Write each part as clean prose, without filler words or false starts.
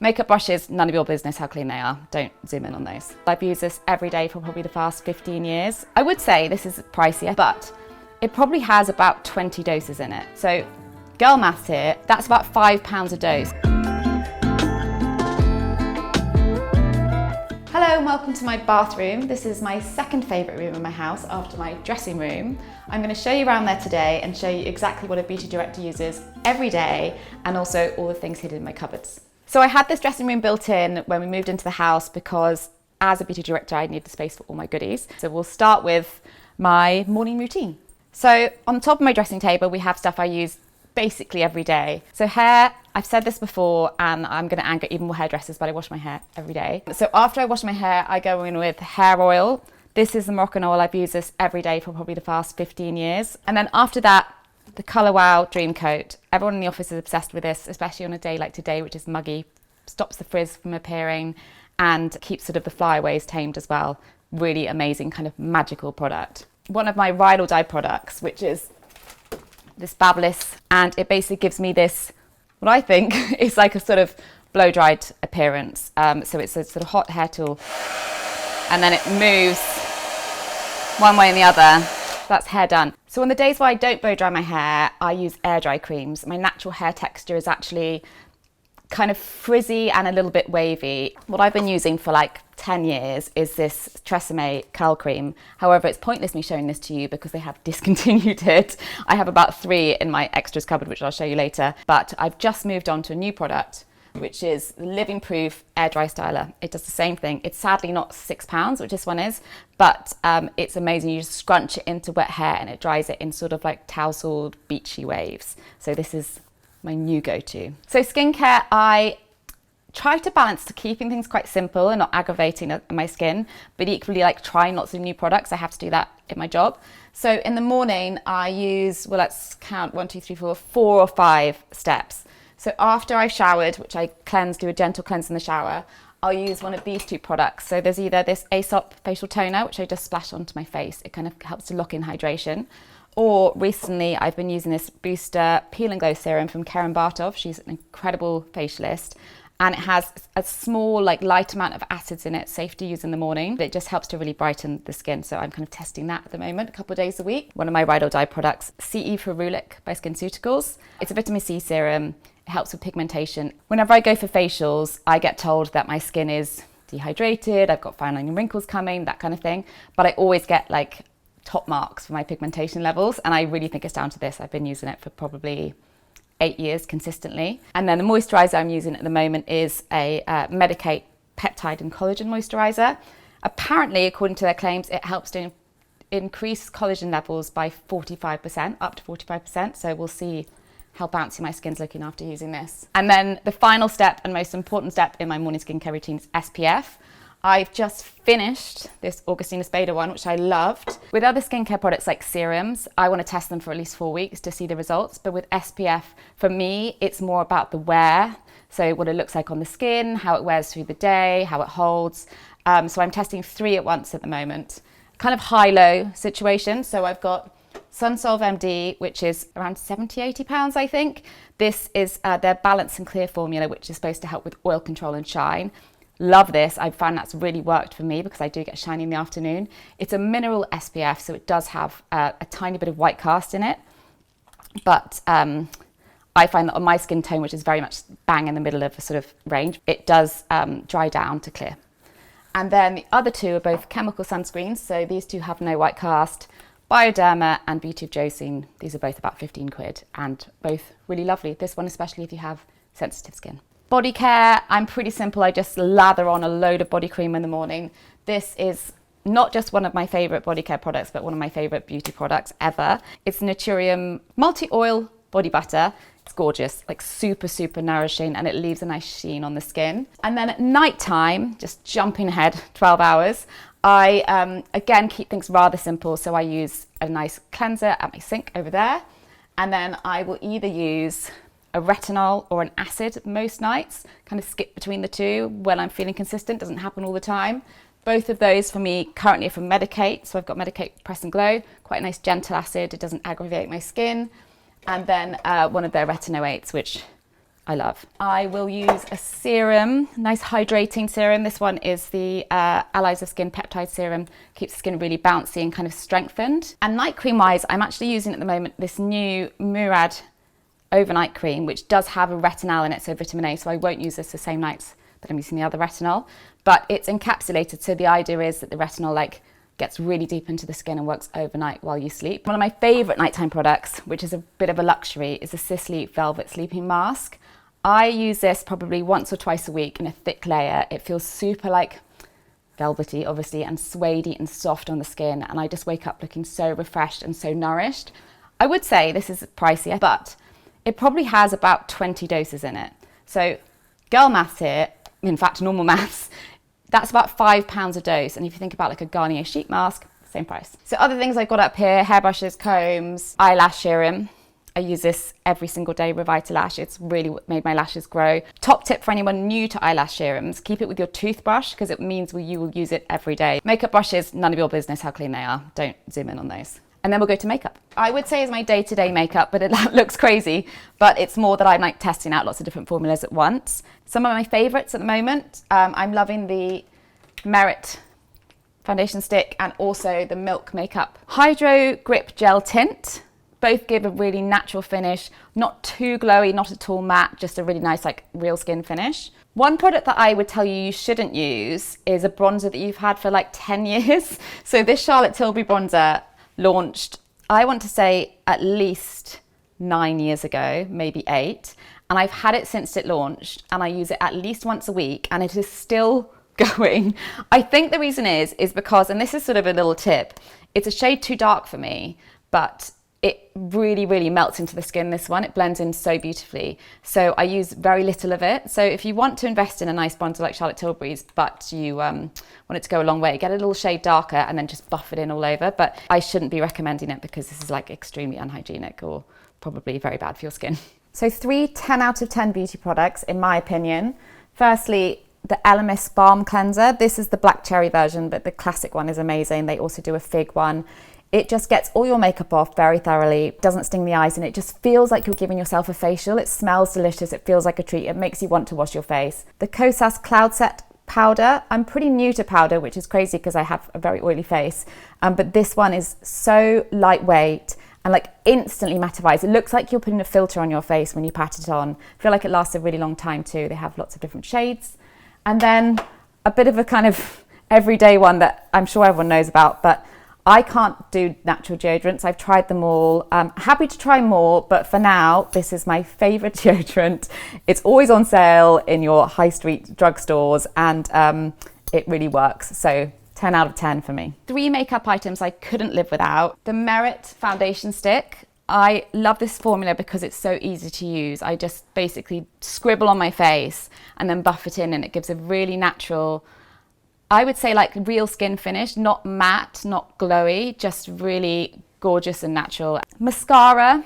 Makeup brushes, none of your business how clean they are. Don't zoom in on those. I've used this every day for probably the past 15 years. I would say this is pricier, but it probably has about 20 doses in it. So girl maths here, that's about £5 a dose. Hello and welcome to my bathroom. This is my second favourite room in my house after my dressing room. I'm going to show you around there today and show you exactly what a beauty director uses every day and also all the things hidden in my cupboards. So I had this dressing room built in when we moved into the house because as a beauty director I need the space for all my goodies. So we'll start with my morning routine. So on top of my dressing table we have stuff I use basically every day. So hair, I've said this before and I'm going to anger even more hairdressers, but I wash my hair every day. So after I wash my hair, I go in with hair oil. This is the Moroccan oil. I've used this every day for probably the past 15 years. And then after that, the Colour Wow Dream Coat. Everyone in the office is obsessed with this, especially on a day like today, which is muggy. Stops the frizz from appearing and keeps sort of the flyaways tamed as well. Really amazing, kind of magical product. One of my ride or die products, which is this Babyliss, and it basically gives me this, what I think is like a sort of blow-dried appearance. So it's a sort of hot hair tool, and then it moves one way and the other. That's hair done. So on the days where I don't blow dry my hair, I use air dry creams. My natural hair texture is actually kind of frizzy and a little bit wavy. What I've been using for like 10 years is this Tresemme curl cream. However, it's pointless me showing this to you because they have discontinued it. I have about 3 in my extras cupboard, which I'll show you later. But I've just moved on to a new product, which is the Living Proof Air Dry Styler. It does the same thing. It's sadly not £6, which this one is, but it's amazing. You just scrunch it into wet hair and it dries it in sort of like tousled, beachy waves. So this is my new go-to. So skincare, I try to balance to keeping things quite simple and not aggravating my skin, but equally like trying lots of new products. I have to do that in my job. So in the morning I use, well, let's count 1, 2, 3, 4 or 5 steps. So after I've showered, which I do a gentle cleanse in the shower, I'll use one of these 2 products. So there's either this Aesop facial toner, which I just splash onto my face. It kind of helps to lock in hydration. Or recently I've been using this Booster Peel and Glow Serum from Karen Bartov. She's an incredible facialist. And it has a small, like light amount of acids in it, safe to use in the morning. But it just helps to really brighten the skin. So I'm kind of testing that at the moment, a couple of days a week. One of my ride or die products, CE Ferulic by SkinCeuticals. It's a vitamin C serum. It helps with pigmentation. Whenever I go for facials, I get told that my skin is dehydrated, I've got fine lining wrinkles coming, that kind of thing. But I always get like top marks for my pigmentation levels. And I really think it's down to this. I've been using it for probably 8 years consistently. And then the moisturizer I'm using at the moment is a Medicate peptide and collagen moisturizer. Apparently, according to their claims, it helps to increase collagen levels by 45%, up to 45%. So we'll see how bouncy my skin's looking after using this. And then the final step and most important step in my morning skincare routine is SPF. I've just finished this Augustina Spada one, which I loved. With other skincare products like serums, I want to test them for at least 4 weeks to see the results. But with SPF, for me, it's more about the wear. So what it looks like on the skin, how it wears through the day, how it holds. So I'm testing 3 at once at the moment. Kind of high-low situation. So I've got Sunsolve MD, which is around £70–80, I think. This is their Balance and Clear formula, which is supposed to help with oil control and shine. Love this. I found that's really worked for me because I do get shiny in the afternoon. It's a mineral SPF, so it does have a tiny bit of white cast in it. But I find that on my skin tone, which is very much bang in the middle of a sort of range, it does dry down to clear. And then the other 2 are both chemical sunscreens. So these 2 have no white cast. Bioderma and Beauty of Josine. These are both about 15 quid and both really lovely. This one especially if you have sensitive skin. Body care, I'm pretty simple. I just lather on a load of body cream in the morning. This is not just one of my favorite body care products, but one of my favorite beauty products ever. It's Naturium multi-oil body butter. It's gorgeous, like super, super nourishing, and it leaves a nice sheen on the skin. And then at night time, just jumping ahead 12 hours, I again keep things rather simple. So I use a nice cleanser at my sink over there. And then I will either use a retinol or an acid most nights, kind of skip between the 2 when I'm feeling consistent. Doesn't happen all the time. Both of those for me currently are from Medicate. So I've got Medicate Press and Glow, quite a nice gentle acid. It doesn't aggravate my skin. And then one of their retinoids, which I love. I will use a serum, nice hydrating serum. This one is the Allies of Skin Peptide Serum. Keeps the skin really bouncy and kind of strengthened. And night cream wise, I'm actually using at the moment this new Murad overnight cream, which does have a retinol in it, so vitamin A, so I won't use this the same nights that I'm using the other retinol, but it's encapsulated, so the idea is that the retinol gets really deep into the skin and works overnight while you sleep. One of my favourite nighttime products, which is a bit of a luxury, is the Sisley Velvet Sleeping Mask. I use this probably once or twice a week in a thick layer. It feels super velvety, obviously, and suede and soft on the skin, and I just wake up looking so refreshed and so nourished. I would say this is pricey, but it probably has about 20 doses in it. So girl maths here, in fact normal maths, that's about £5 a dose. And if you think about like a Garnier sheet mask, same price. So other things I've got up here, hairbrushes, combs, eyelash serum. I use this every single day, Revitalash. It's really made my lashes grow. Top tip for anyone new to eyelash serums, keep it with your toothbrush because it means you will use it every day. Makeup brushes, none of your business how clean they are. Don't zoom in on those. And then we'll go to makeup. I would say is my day-to-day makeup, but it looks crazy, but it's more that I'm like testing out lots of different formulas at once. Some of my favorites at the moment, I'm loving the Merit foundation stick and also the Milk Makeup Hydro Grip Gel Tint. Both give a really natural finish, not too glowy, not at all matte, just a really nice like real skin finish. One product that I would tell you shouldn't use is a bronzer that you've had for like 10 years. So this Charlotte Tilbury bronzer launched, I want to say at least 9 years ago, maybe 8. And I've had it since it launched and I use it at least once a week and it is still going. I think the reason is because, and this is sort of a little tip, it's a shade too dark for me, but it really, really melts into the skin, this one. It blends in so beautifully. So I use very little of it. So if you want to invest in a nice bronzer like Charlotte Tilbury's, but you want it to go a long way, get a little shade darker and then just buff it in all over. But I shouldn't be recommending it because this is like extremely unhygienic or probably very bad for your skin. So 3 10 out of 10 beauty products, in my opinion. Firstly, the Elemis Balm Cleanser. This is the black cherry version, but the classic one is amazing. They also do a fig one. It just gets all your makeup off very thoroughly, doesn't sting the eyes, and it just feels like you're giving yourself a facial. It smells delicious, it feels like a treat, it makes you want to wash your face. The Kosas Cloud Set powder. I'm pretty new to powder, which is crazy because I have a very oily face, but this one is so lightweight and like instantly mattifies. It looks like you're putting a filter on your face when you pat it on. I feel like it lasts a really long time too. They have lots of different shades. And then a bit of a kind of everyday one that I'm sure everyone knows about, but I can't do natural deodorants. I've tried them all. Happy to try more, but for now, this is my favorite deodorant. It's always on sale in your high street drugstores and it really works. So 10 out of 10 for me. 3 makeup items I couldn't live without. The Merit foundation stick. I love this formula because it's so easy to use. I just basically scribble on my face and then buff it in and it gives a really natural, I would say like real skin finish, not matte, not glowy, just really gorgeous and natural. Mascara,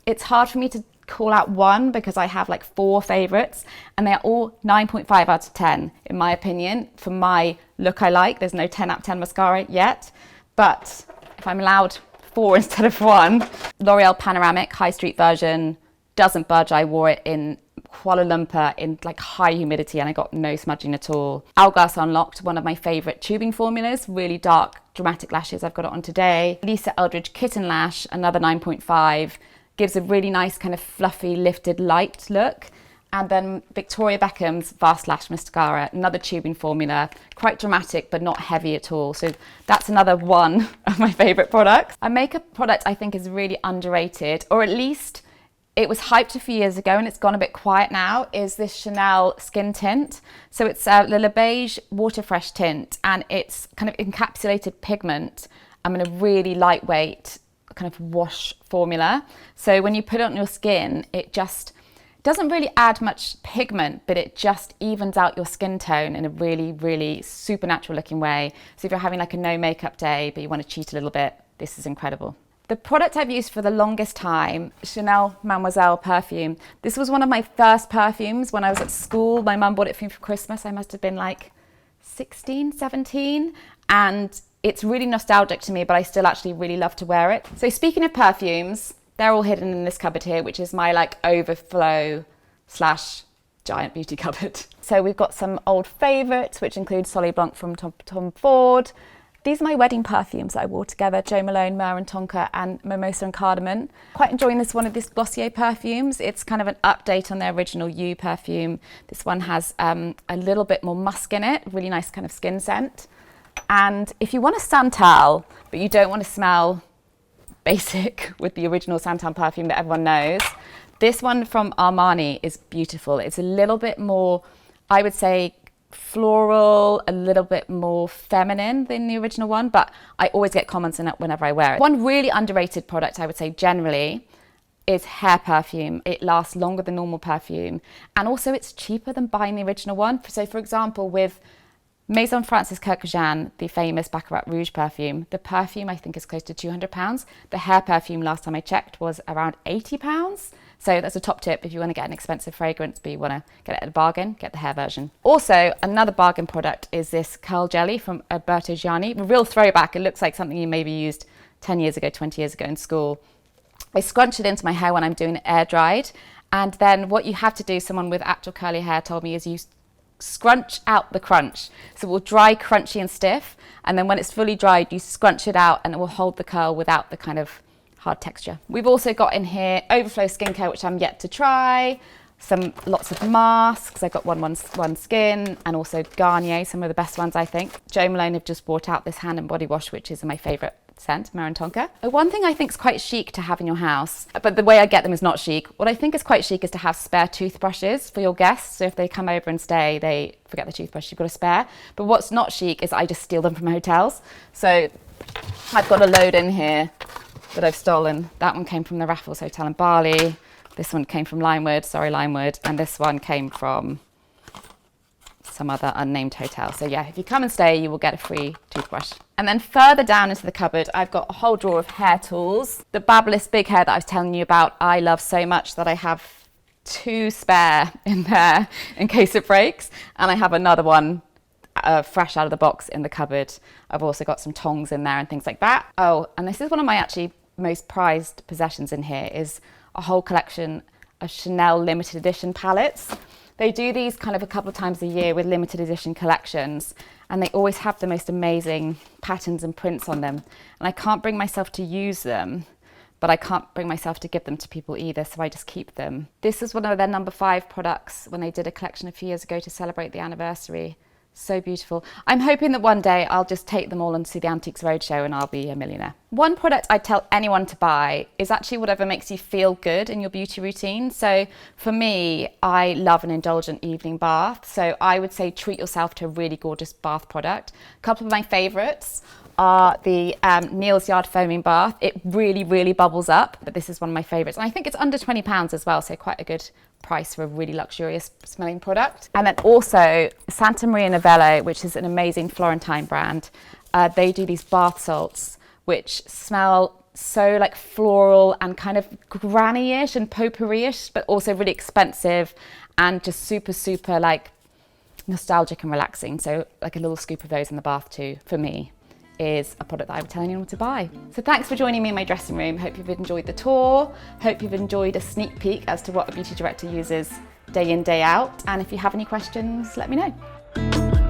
it's hard for me to call out one because I have like 4 favorites and they're all 9.5 out of 10 in my opinion. For my look I like, there's no 10 out of 10 mascara yet, but if I'm allowed 4 instead of 1. L'Oreal Panoramic High Street version, doesn't budge. I wore it in Kuala Lumpur in like high humidity and I got no smudging at all. Hourglass Unlocked, one of my favorite tubing formulas, really dark dramatic lashes. I've got it on today. Lisa Eldridge Kitten Lash, another 9.5, gives a really nice kind of fluffy lifted light look. And then Victoria Beckham's Vast Lash Mascara, another tubing formula, quite dramatic but not heavy at all. So that's another one of my favorite products. A makeup product I think is really underrated, or at least it was hyped a few years ago and it's gone a bit quiet now, is this Chanel skin tint. So it's a Le Beige Water Fresh tint and it's kind of encapsulated pigment in a really lightweight kind of wash formula. So when you put it on your skin, it just doesn't really add much pigment, but it just evens out your skin tone in a really, really supernatural looking way. So if you're having like a no makeup day, but you want to cheat a little bit, this is incredible. The product I've used for the longest time, Chanel Mademoiselle perfume. This was one of my first perfumes when I was at school. My mum bought it for me for Christmas. I must have been like 16, 17. And it's really nostalgic to me, but I still actually really love to wear it. So speaking of perfumes, they're all hidden in this cupboard here, which is my like overflow / giant beauty cupboard. So we've got some old favourites, which include Solly Blanc from Tom Ford. These are my wedding perfumes that I wore together, Jo Malone, Myrrh and Tonka, and Mimosa and Cardamom. Quite enjoying this one of these Glossier perfumes. It's kind of an update on their original You perfume. This one has a little bit more musk in it, really nice kind of skin scent. And if you want a Santal, but you don't want to smell basic with the original Santal perfume that everyone knows, this one from Armani is beautiful. It's a little bit more, I would say, floral, a little bit more feminine than the original one, but I always get comments on it whenever I wear it. One really underrated product, I would say generally, is hair perfume. It lasts longer than normal perfume, and also it's cheaper than buying the original one. So for example, with Maison Francis Kurkdjian, the famous Baccarat Rouge perfume, the perfume I think is close to £200. The hair perfume last time I checked was around £80. So that's a top tip if you want to get an expensive fragrance, but you want to get it at a bargain, get the hair version. Also, another bargain product is this curl jelly from Alberto Gianni. A real throwback. It looks like something you maybe used 10 years ago, 20 years ago in school. I scrunch it into my hair when I'm doing it air dried. And then what you have to do, someone with actual curly hair told me, is you scrunch out the crunch. So it will dry crunchy and stiff. And then when it's fully dried, you scrunch it out and it will hold the curl without the kind of hard texture. We've also got in here Overflow skincare, which I'm yet to try. Lots of masks. I got one Skin, and also Garnier, some of the best ones I think. Jo Malone have just brought out this hand and body wash, which is my favourite scent, Myrrh and Tonka. One thing I think is quite chic to have in your house, but the way I get them is not chic. What I think is quite chic is to have spare toothbrushes for your guests. So if they come over and stay, they forget the toothbrush, you've got a spare. But what's not chic is I just steal them from hotels. So I've got a load in here that I've stolen. That one came from the Raffles Hotel in Bali. This one came from Limewood, and this one came from some other unnamed hotel. So yeah, if you come and stay, you will get a free toothbrush. And then further down into the cupboard, I've got a whole drawer of hair tools. The Babyliss Big Hair that I was telling you about, I love so much that I have 2 spare in there in case it breaks. And I have another one fresh out of the box in the cupboard. I've also got some tongs in there and things like that. Oh, and this is one of my actually most prized possessions in here, is a whole collection of Chanel limited edition palettes. They do these kind of a couple of times a year with limited edition collections, and they always have the most amazing patterns and prints on them. And I can't bring myself to use them, but I can't bring myself to give them to people either, so I just keep them. This is one of their number 5 products when they did a collection a few years ago to celebrate the anniversary. So beautiful. I'm hoping that one day I'll just take them all onto the Antiques Roadshow and I'll be a millionaire. One product I tell anyone to buy is actually whatever makes you feel good in your beauty routine. So for me, I love an indulgent evening bath. So I would say treat yourself to a really gorgeous bath product. A couple of my favorites are the Neal's Yard Foaming Bath. It really, really bubbles up, but this is one of my favorites. And I think it's under £20 as well, so quite a good price for a really luxurious smelling product. And then also Santa Maria Novello, which is an amazing Florentine brand. They do these bath salts, which smell so like floral and kind of granny-ish and potpourri-ish, but also really expensive and just super, super like nostalgic and relaxing. So like a little scoop of those in the bath too, for me, is a product that I would tell anyone to buy. So thanks for joining me in my dressing room. Hope you've enjoyed the tour. Hope you've enjoyed a sneak peek as to what a beauty director uses day in, day out. And if you have any questions, let me know.